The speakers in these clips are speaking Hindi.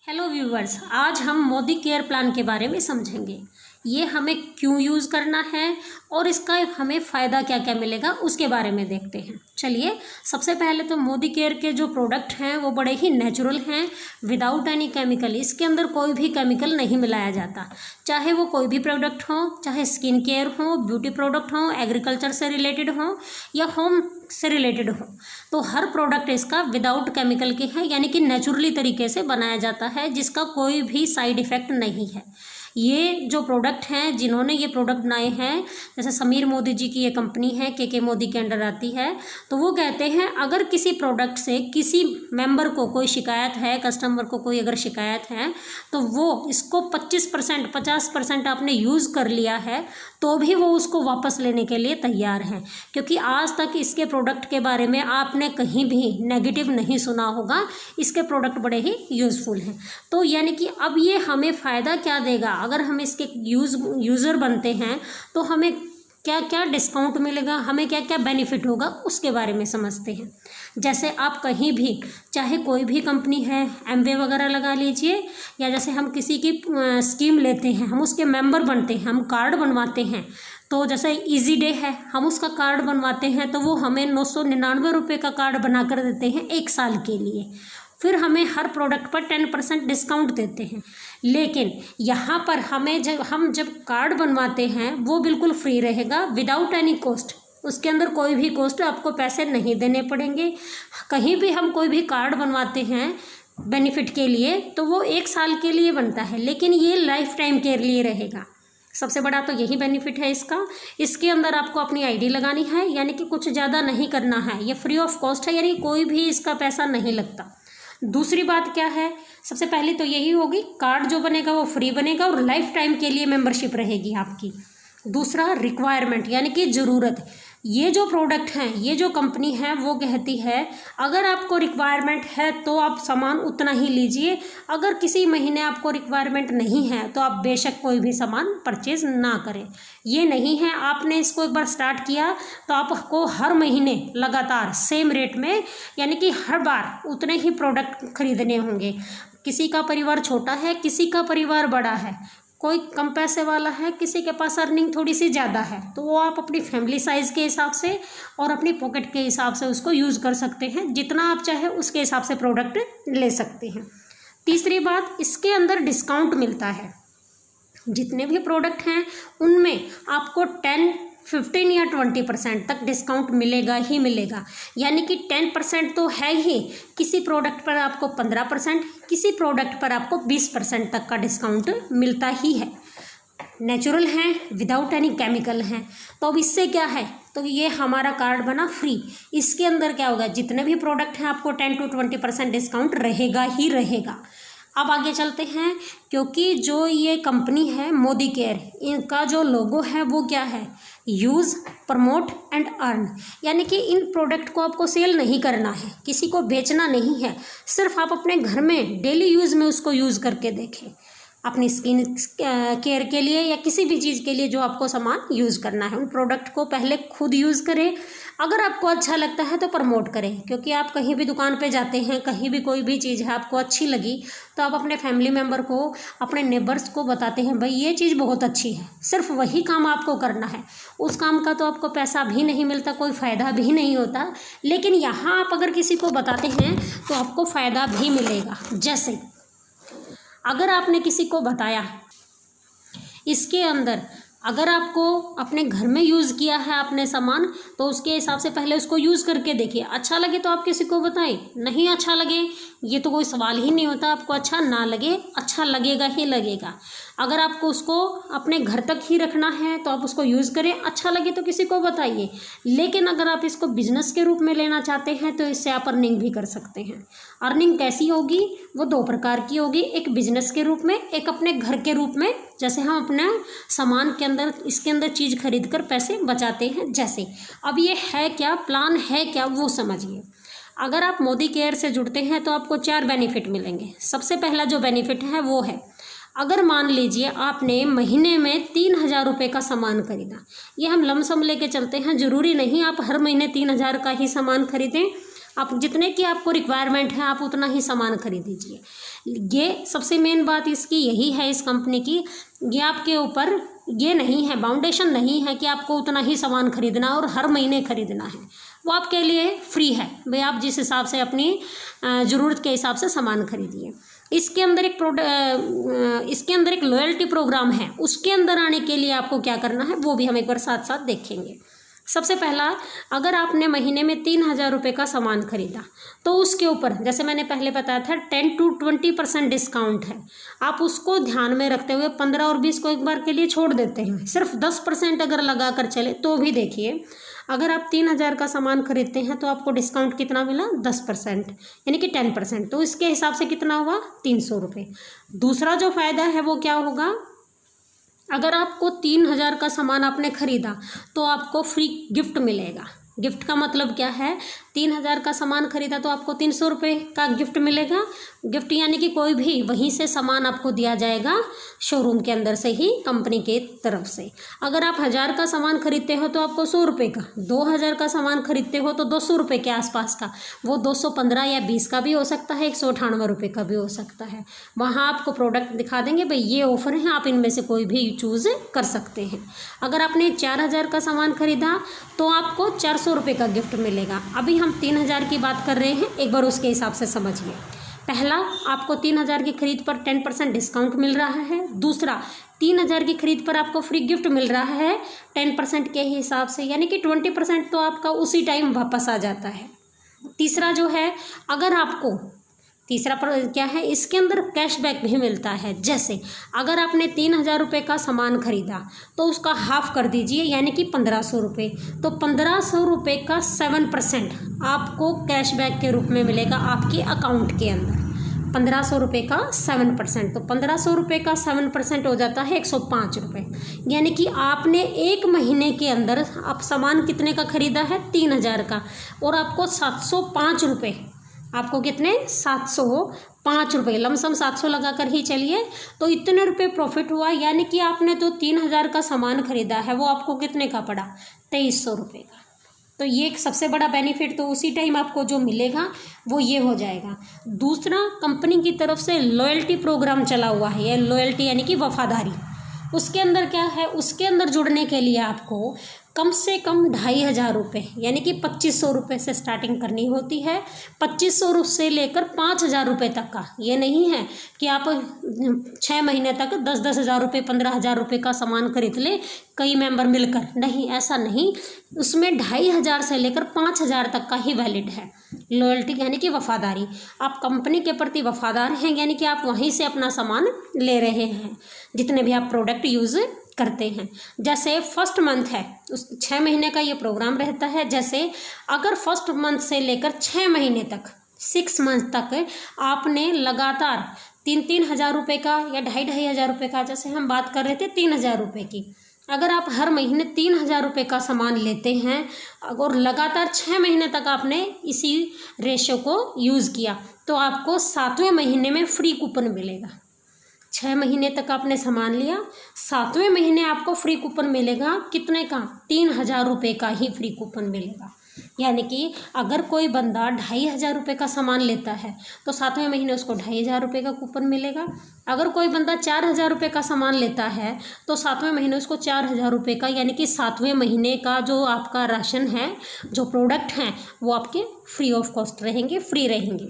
हेलो व्यूवर्स, आज हम मोदी केयर प्लान के बारे में समझेंगे। ये हमें क्यों यूज़ करना है और इसका हमें फ़ायदा क्या क्या मिलेगा उसके बारे में देखते हैं। चलिए, सबसे पहले तो मोदी केयर के जो प्रोडक्ट हैं वो बड़े ही नेचुरल हैं, विदाउट एनी केमिकल। इसके अंदर कोई भी केमिकल नहीं मिलाया जाता, चाहे वो कोई भी प्रोडक्ट हो, चाहे स्किन केयर हो, ब्यूटी प्रोडक्ट हो, एग्रीकल्चर से रिलेटेड हो या होम से रिलेटेड हो, तो हर प्रोडक्ट इसका विदाउट केमिकल के है, यानी कि नेचुरली तरीके से बनाया जाता है, जिसका कोई भी साइड इफ़ेक्ट नहीं है। ये जो प्रोडक्ट हैं, जिन्होंने ये प्रोडक्ट बनाए हैं, जैसे समीर मोदी जी की ये कंपनी है, के मोदी के अंडर आती है, तो वो कहते हैं अगर किसी प्रोडक्ट से किसी मेंबर को कोई शिकायत है, कस्टमर को कोई अगर शिकायत है, तो वो इसको 25% 50% आपने यूज़ कर लिया है तो भी वो उसको वापस लेने के लिए तैयार हैं, क्योंकि आज तक इसके प्रोडक्ट के बारे में आपने कहीं भी नेगेटिव नहीं सुना होगा। इसके प्रोडक्ट बड़े ही यूज़फुल हैं। तो यानी कि अब ये हमें फ़ायदा क्या देगा, अगर हम इसके यूज़र बनते हैं तो हमें क्या क्या डिस्काउंट मिलेगा, हमें क्या क्या बेनिफिट होगा, उसके बारे में समझते हैं। जैसे आप कहीं भी, चाहे कोई भी कंपनी है, एमवे वगैरह लगा लीजिए, या जैसे हम किसी की स्कीम लेते हैं, हम उसके मेंबर बनते हैं, हम कार्ड बनवाते हैं, तो जैसे इजी डे है, हम उसका कार्ड बनवाते हैं तो वो हमें 999 रुपये का कार्ड बना कर देते हैं 1 साल के लिए। फिर हमें हर प्रोडक्ट पर 10% डिस्काउंट देते हैं। लेकिन यहाँ पर हमें जब कार्ड बनवाते हैं वो बिल्कुल फ्री रहेगा, विदाउट एनी कॉस्ट। उसके अंदर कोई भी कॉस्ट आपको पैसे नहीं देने पड़ेंगे। कहीं भी हम कोई भी कार्ड बनवाते हैं बेनिफिट के लिए तो वो 1 साल के लिए बनता है, लेकिन ये लाइफ टाइम के लिए रहेगा। सबसे बड़ा तो यही बेनिफिट है इसका। इसके अंदर आपको अपनी आईडी लगानी है, यानी कि कुछ ज़्यादा नहीं करना है। ये फ्री ऑफ कॉस्ट है, यानी कोई भी इसका पैसा नहीं लगता। दूसरी बात क्या है, सबसे पहले तो यही होगी, कार्ड जो बनेगा वो फ्री बनेगा और लाइफ टाइम के लिए मेंबरशिप रहेगी आपकी। दूसरा, रिक्वायरमेंट यानी कि ज़रूरत। ये जो प्रोडक्ट हैं, ये जो कंपनी है वो कहती है अगर आपको रिक्वायरमेंट है तो आप सामान उतना ही लीजिए, अगर किसी महीने आपको रिक्वायरमेंट नहीं है तो आप बेशक कोई भी सामान परचेज़ ना करें। ये नहीं है आपने इसको एक बार स्टार्ट किया तो आपको हर महीने लगातार सेम रेट में, यानी कि हर बार उतने ही प्रोडक्ट खरीदने होंगे। किसी का परिवार छोटा है, किसी का परिवार बड़ा है, कोई कम पैसे वाला है, किसी के पास अर्निंग थोड़ी सी ज़्यादा है, तो वो आप अपनी फैमिली साइज़ के हिसाब से और अपनी पॉकेट के हिसाब से उसको यूज़ कर सकते हैं। जितना आप चाहे उसके हिसाब से प्रोडक्ट ले सकते हैं। तीसरी बात, इसके अंदर डिस्काउंट मिलता है। जितने भी प्रोडक्ट हैं उनमें आपको 10, 15 या 20% तक डिस्काउंट मिलेगा ही मिलेगा। यानी कि 10% तो है ही, किसी प्रोडक्ट पर आपको 15%, किसी प्रोडक्ट पर आपको 20% तक का डिस्काउंट मिलता ही है। नेचुरल हैं, विदाउट एनी केमिकल हैं। तो अब इससे क्या है, तो ये हमारा कार्ड बना फ्री। इसके अंदर क्या होगा, जितने भी प्रोडक्ट हैं आपको 10 to 20% डिस्काउंट रहेगा ही रहेगा। अब आगे चलते हैं, क्योंकि जो ये कंपनी है मोदी केयर, इनका जो लोगो है वो क्या है, यूज़, प्रमोट एंड अर्न। यानी कि इन प्रोडक्ट को आपको सेल नहीं करना है, किसी को बेचना नहीं है, सिर्फ आप अपने घर में डेली यूज़ में उसको यूज़ करके देखें, अपनी स्किन केयर के लिए या किसी भी चीज़ के लिए जो आपको सामान यूज़ करना है। उन प्रोडक्ट को पहले खुद यूज़ करें, अगर आपको अच्छा लगता है तो प्रमोट करें, क्योंकि आप कहीं भी दुकान पे जाते हैं, कहीं भी कोई भी चीज़ है आपको अच्छी लगी तो आप अपने फैमिली मेम्बर को, अपने नेबर्स को बताते हैं भाई ये चीज़ बहुत अच्छी है। सिर्फ वही काम आपको करना है, उस काम का तो आपको पैसा भी नहीं मिलता, कोई फ़ायदा भी नहीं होता। लेकिन यहाँ आप अगर किसी को बताते हैं तो आपको फ़ायदा भी मिलेगा। जैसे अगर आपने किसी को बताया, इसके अंदर अगर आपको अपने घर में यूज़ किया है आपने सामान, तो उसके हिसाब से पहले उसको यूज़ करके देखिए। अच्छा लगे तो आप किसी को बताएं, नहीं अच्छा लगे ये तो कोई सवाल ही नहीं होता, आपको अच्छा ना लगे, अच्छा लगेगा ही लगेगा। अगर आपको उसको अपने घर तक ही रखना है तो आप उसको यूज़ करें, अच्छा लगे तो किसी को बताइए। लेकिन अगर आप इसको बिजनेस के रूप में लेना चाहते हैं तो इससे आप अर्निंग भी कर सकते हैं। अर्निंग कैसी होगी, वो 2 प्रकार की होगी, एक बिजनेस के रूप में, एक अपने घर के रूप में। जैसे हम अपने सामान के अंदर, इसके अंदर चीज़ खरीद कर पैसे बचाते हैं। जैसे अब ये है क्या, प्लान है क्या, वो समझिए। अगर आप मोदी केयर से जुड़ते हैं तो आपको 4 बेनिफिट मिलेंगे। सबसे पहला जो बेनिफिट है वो है, अगर मान लीजिए आपने महीने में 3000 रुपये का सामान खरीदा, ये हम लमसम लेके चलते हैं, ज़रूरी नहीं आप हर महीने 3000 का ही सामान खरीदें। आप जितने की आपको रिक्वायरमेंट है आप उतना ही सामान खरीद लीजिए। ये सबसे मेन बात इसकी यही है इस कंपनी की, ये आपके ऊपर ये नहीं है, बाउंडेशन नहीं है कि आपको उतना ही सामान खरीदना और हर महीने खरीदना है, वो आपके लिए फ्री है भाई, आप जिस हिसाब से अपनी ज़रूरत के हिसाब से सामान खरीदिए। इसके अंदर एक लॉयल्टी प्रोग्राम है, उसके अंदर आने के लिए आपको क्या करना है वो भी हम एक बार साथ साथ देखेंगे। सबसे पहला, अगर आपने महीने में 3,000 रुपये का सामान खरीदा तो उसके ऊपर जैसे मैंने पहले बताया था 10 to 20% डिस्काउंट है। आप उसको ध्यान में रखते हुए 15 और 20 को एक बार के लिए छोड़ देते हैं, सिर्फ 10% अगर लगा कर चले तो भी देखिए, अगर आप 3,000 का सामान खरीदते हैं तो आपको डिस्काउंट कितना मिला 10%, यानी कि 10%, तो इसके हिसाब से कितना हुआ 300 रुपये। दूसरा जो फ़ायदा है वो क्या होगा, अगर आपको 3,000 का सामान आपने खरीदा तो आपको फ्री गिफ्ट मिलेगा। गिफ्ट का मतलब क्या है, 3,000 का सामान खरीदा तो आपको 300 रुपये का गिफ्ट मिलेगा। गिफ्ट यानी कि कोई भी वहीं से सामान आपको दिया जाएगा शोरूम के अंदर से ही, कंपनी के तरफ से। अगर आप 1,000 का सामान खरीदते हो तो आपको 100 रुपये का, 2,000 का सामान खरीदते हो तो 200 रुपये के आसपास का, वो 215 या 20 का भी हो सकता है, 198 रुपये का भी हो सकता है। वहाँ आपको प्रोडक्ट दिखा देंगे भाई ये ऑफर है, आप इनमें से कोई भी चूज़ कर सकते हैं। अगर आपने 4,000 का सामान खरीदा तो आपको 400 रुपये का गिफ्ट मिलेगा। अभी हम 3,000 की बात कर रहे हैं, एक बार उसके हिसाब से समझिए। पहला, आपको 3,000 की खरीद पर 10% डिस्काउंट मिल रहा है। दूसरा, 3,000 की खरीद पर आपको फ्री गिफ्ट मिल रहा है 10% के हिसाब से, यानी कि 20% तो आपका उसी टाइम वापस आ जाता है। तीसरा जो है, अगर आपको तीसरा पर क्या है, इसके अंदर कैशबैक भी मिलता है। जैसे अगर आपने 3,000 रुपये का सामान खरीदा तो उसका हाफ कर दीजिए, यानी कि 1,500 रुपये, तो 1,500 रुपये का 7% आपको कैशबैक के रूप में मिलेगा आपके अकाउंट के अंदर। 1,500 रुपये का 7%, तो 1,500 रुपये का 7% हो जाता है 105 रुपये, यानी कि आपने एक महीने के अंदर आप सामान कितने का खरीदा है 3,000 का, और आपको 705 रुपये, आपको कितने 705 रुपये, लमसम 700 लगा कर ही चलिए, तो इतने रुपये प्रॉफिट हुआ। यानी कि आपने तो 3,000 का सामान खरीदा है, वो आपको कितने का पड़ा 2,300 रुपये का। तो ये एक सबसे बड़ा बेनिफिट तो उसी टाइम आपको जो मिलेगा वो ये हो जाएगा। दूसरा, कंपनी की तरफ से लॉयल्टी प्रोग्राम चला हुआ है, ये लॉयल्टी यानी कि वफादारी। उसके अंदर क्या है, उसके अंदर जुड़ने के लिए आपको कम से कम 2,500 रुपये, यानी कि 2,500 रुपये से स्टार्टिंग करनी होती है। 2,500 से लेकर 5,000 रुपये तक का, ये नहीं है कि आप 6 महीने तक 10-10 हज़ार रुपये 15,000 रुपये का सामान खरीद ले कई मेंबर मिलकर, नहीं, ऐसा नहीं। उसमें 2,500 से लेकर 5,000 तक का ही वैलिड है लॉयल्टी, यानी कि वफादारी। आप कंपनी के प्रति वफादार हैं, यानी कि आप वहीं से अपना सामान ले रहे हैं जितने भी आप प्रोडक्ट यूज़ करते हैं। जैसे फर्स्ट मंथ है, उस 6 महीने का ये प्रोग्राम रहता है। जैसे अगर फर्स्ट मंथ से लेकर 6 महीने तक 6 मंथ तक आपने लगातार 3-3 हज़ार रुपये का या 2,500 हज़ार रुपये का, जैसे हम बात कर रहे थे 3,000 रुपये की, अगर आप हर महीने 3,000 रुपये का सामान लेते हैं और लगातार 6 महीने तक आपने इसी रेशो को यूज़ किया तो आपको 7वें महीने में फ्री कूपन मिलेगा। 6 महीने तक आपने सामान लिया, 7वें महीने आपको फ्री कूपन मिलेगा, कितने का 3,000 रुपये का ही फ्री कूपन मिलेगा। यानी कि अगर कोई बंदा 2,500 रुपये का सामान लेता है तो 7वें महीने उसको 2,500 रुपये का कूपन मिलेगा। अगर कोई बंदा 4,000 रुपये का सामान लेता है तो 7वें महीने उसको 4,000 रुपये का, यानी कि 7वें महीने का जो आपका राशन है, जो प्रोडक्ट हैं, वो आपके फ्री ऑफ कॉस्ट रहेंगे, फ्री रहेंगे।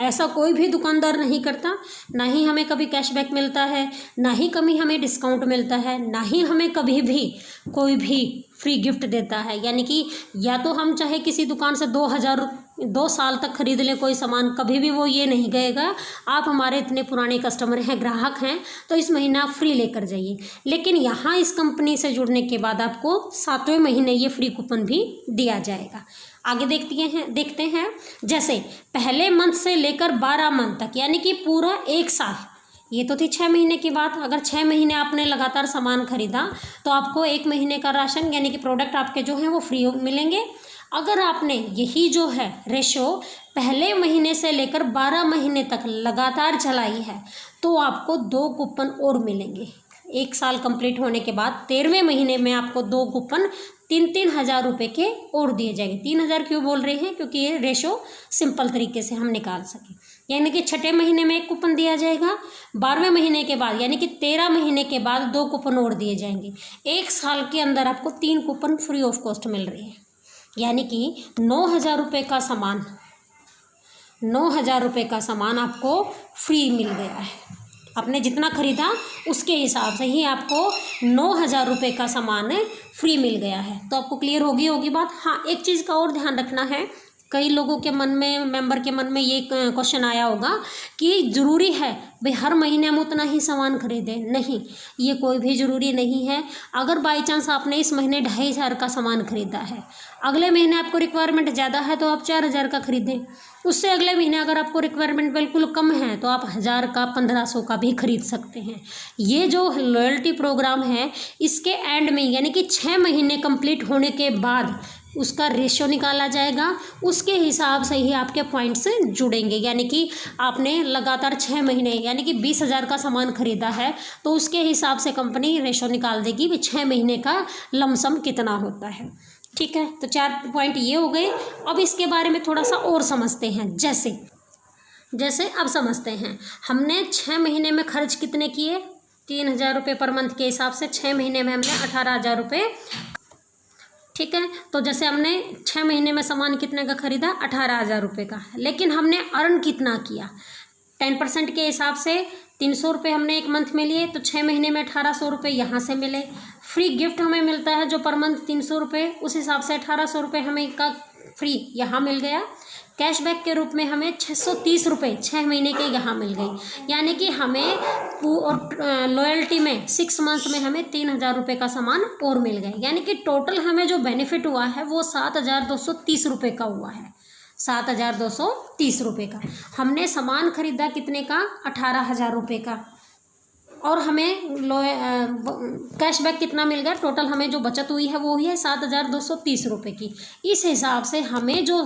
ऐसा कोई भी दुकानदार नहीं करता, ना ही हमें कभी कैशबैक मिलता है, ना ही कभी हमें डिस्काउंट मिलता है, ना ही हमें कभी भी कोई भी फ्री गिफ्ट देता है। यानी कि या तो हम चाहे किसी दुकान से 2 साल तक खरीद लें कोई सामान, कभी भी वो ये नहीं कहेगा आप हमारे इतने पुराने कस्टमर हैं, ग्राहक हैं, तो इस महीने आप फ्री लेकर जाइए। लेकिन यहाँ इस कंपनी से जुड़ने के बाद आपको 7वें महीने ये फ्री कूपन भी दिया जाएगा। आगे देखते हैं जैसे पहले मंथ से लेकर 12 मंथ तक, यानी कि पूरा 1 साल। ये तो थी 6 महीने की बात। अगर 6 महीने आपने लगातार सामान खरीदा तो आपको 1 महीने का राशन, यानी कि प्रोडक्ट आपके जो हैं वो फ्री मिलेंगे। अगर आपने यही जो है रेशो पहले महीने से लेकर 12 महीने तक लगातार चलाई है तो आपको 2 कूपन और मिलेंगे। 1 साल कंप्लीट होने के बाद 13वें महीने में आपको 2 कूपन 3-3 हज़ार रुपये के और दिए जाएंगे। 3,000 क्यों बोल रहे हैं? क्योंकि ये रेशो सिंपल तरीके से हम निकाल सकें। यानी कि 6ठे महीने में 1 कूपन दिया जाएगा, 12वें महीने के बाद यानी कि 13 महीने के बाद 2 कूपन और दिए जाएंगे। 1 साल के अंदर आपको 3 कूपन फ्री ऑफ कॉस्ट मिल रही है। यानी कि 9,000 रुपये का सामान 9,000 रुपये का सामान आपको फ्री मिल गया है। आपने जितना खरीदा उसके हिसाब से ही आपको 9,000 रुपये का सामान फ्री मिल गया है। तो आपको क्लियर होगी बात। हाँ, एक चीज़ का और ध्यान रखना है, कई लोगों के मन में, मेंबर के मन में ये क्वेश्चन आया होगा कि ज़रूरी है भाई हर महीने हम उतना ही सामान खरीदें। नहीं, ये कोई भी ज़रूरी नहीं है। अगर बाई चांस आपने इस महीने 2,500 का सामान खरीदा है, अगले महीने आपको रिक्वायरमेंट ज़्यादा है तो आप 4,000 का खरीदें। उससे अगले महीने अगर आपको रिक्वायरमेंट बिल्कुल कम है तो आप 1,000 का 1,500 का भी खरीद सकते हैं। ये जो लॉयल्टी प्रोग्राम है इसके एंड में यानी कि 6 महीने कंप्लीट होने के बाद उसका रेशियो निकाला जाएगा, उसके हिसाब से ही आपके पॉइंट्स जुड़ेंगे। यानी कि आपने लगातार 6 महीने यानी कि 20,000 का सामान खरीदा है तो उसके हिसाब से कंपनी रेशियो निकाल देगी कि 6 महीने का लमसम कितना होता है। ठीक है, तो 4 पॉइंट ये हो गए। अब इसके बारे में थोड़ा सा और समझते हैं। जैसे अब समझते हैं, हमने 6 महीने में खर्च कितने किए? 3,000 रुपये पर मंथ के हिसाब से 6 महीने में हमने 18,000 रुपये। ठीक है, तो जैसे हमने 6 महीने में सामान कितने का खरीदा? 18,000 रुपये का। लेकिन हमने अर्न कितना किया? 10% के हिसाब से 300 रुपये हमने एक मंथ में लिए तो 6 महीने में 1,800 रुपये यहाँ से मिले। फ्री गिफ्ट हमें मिलता है जो पर मंथ 300 रुपये, उस हिसाब से 1,800 रुपये हमें का फ्री यहाँ मिल गया। कैशबैक के रूप में हमें 630 रुपये 6 महीने के यहाँ मिल गई। यानी कि हमें और लॉयल्टी में 6 मंथ में हमें 3,000 रुपये का सामान और मिल गया। यानी कि टोटल हमें जो बेनिफिट हुआ है वो 7,230 रुपये का हुआ है। 7,230 रुपये का हमने सामान खरीदा कितने का? 18,000 रुपये का। और हमें कैशबैक कितना मिल गया? टोटल हमें जो बचत हुई है वो हुई है 7,230 रुपये की। इस हिसाब से हमें जो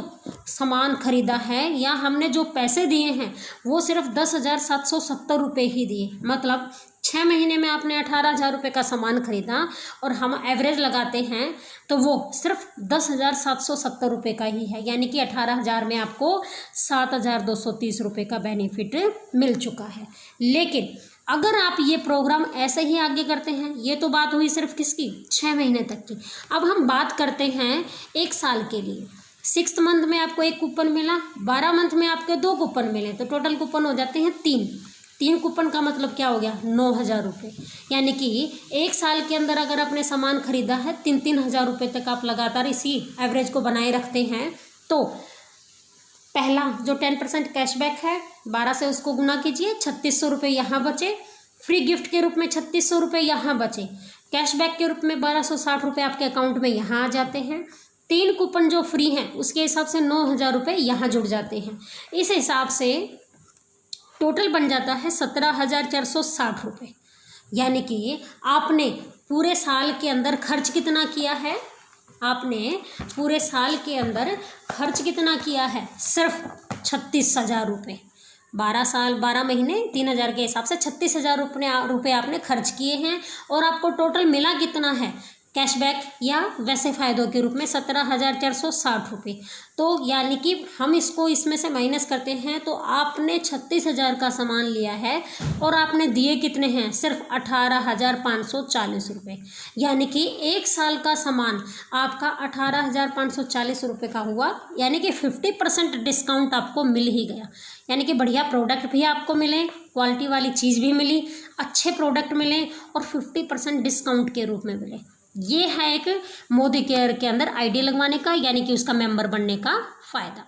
सामान खरीदा है या हमने जो पैसे दिए हैं वो सिर्फ 10,770 रुपये ही दिए। मतलब 6 महीने में आपने 18,000 रुपये का सामान खरीदा और हम एवरेज लगाते हैं तो वो सिर्फ 10,770 रुपये का ही है। यानी कि 18,000 में आपको 7,230 रुपये का बेनिफिट मिल चुका है। लेकिन अगर आप ये प्रोग्राम ऐसे ही आगे करते हैं, ये तो बात हुई सिर्फ किसकी? 6 महीने तक की। अब हम बात करते हैं 1 साल के लिए। 6th मंथ में आपको 1 कूपन मिला, 12 मंथ में आपके 2 कूपन मिले तो टोटल कूपन हो जाते हैं 3 कूपन का मतलब क्या हो गया? 9,000 रुपये। यानी कि 1 साल के अंदर अगर आपने सामान खरीदा है 3-3 हज़ार रुपये तक आप लगातार इसी एवरेज को बनाए रखते हैं तो पहला जो 10% कैशबैक है 12 से उसको गुना कीजिए, 3,600 रुपये यहाँ बचे। फ्री गिफ्ट के रूप में 3,600 रुपये यहाँ बचे। कैशबैक के रूप में 1,260 रुपये आपके अकाउंट में यहाँ आ जाते हैं। 3 कूपन जो फ्री हैं उसके हिसाब से 9,000 रुपये यहाँ जुड़ जाते हैं। इस हिसाब से टोटल बन जाता है 17,460 रुपये। यानी कि आपने पूरे साल के अंदर खर्च कितना किया है? आपने पूरे साल के अंदर खर्च कितना किया है? सिर्फ 36,000 रुपये। 12 महीने 3,000 के हिसाब से 36,000 रुपये आपने खर्च किए हैं। और आपको टोटल मिला कितना है कैशबैक या वैसे फ़ायदों के रूप में? 17,460 रुपये। तो यानी कि हम इसको इसमें से माइनस करते हैं तो आपने 36,000 का सामान लिया है और आपने दिए कितने हैं? सिर्फ 18,540 रुपये। यानी कि 1 साल का सामान आपका 18,540 रुपये का हुआ। यानी कि 50% डिस्काउंट आपको मिल ही गया। यानी कि बढ़िया प्रोडक्ट भी आपको मिले, क्वालिटी वाली चीज़ भी मिली, अच्छे प्रोडक्ट मिले और 50% डिस्काउंट के रूप में मिले। ये है एक मोदी केयर के अंदर आईडी लगवाने का यानी कि उसका मेंबर बनने का फ़ायदा।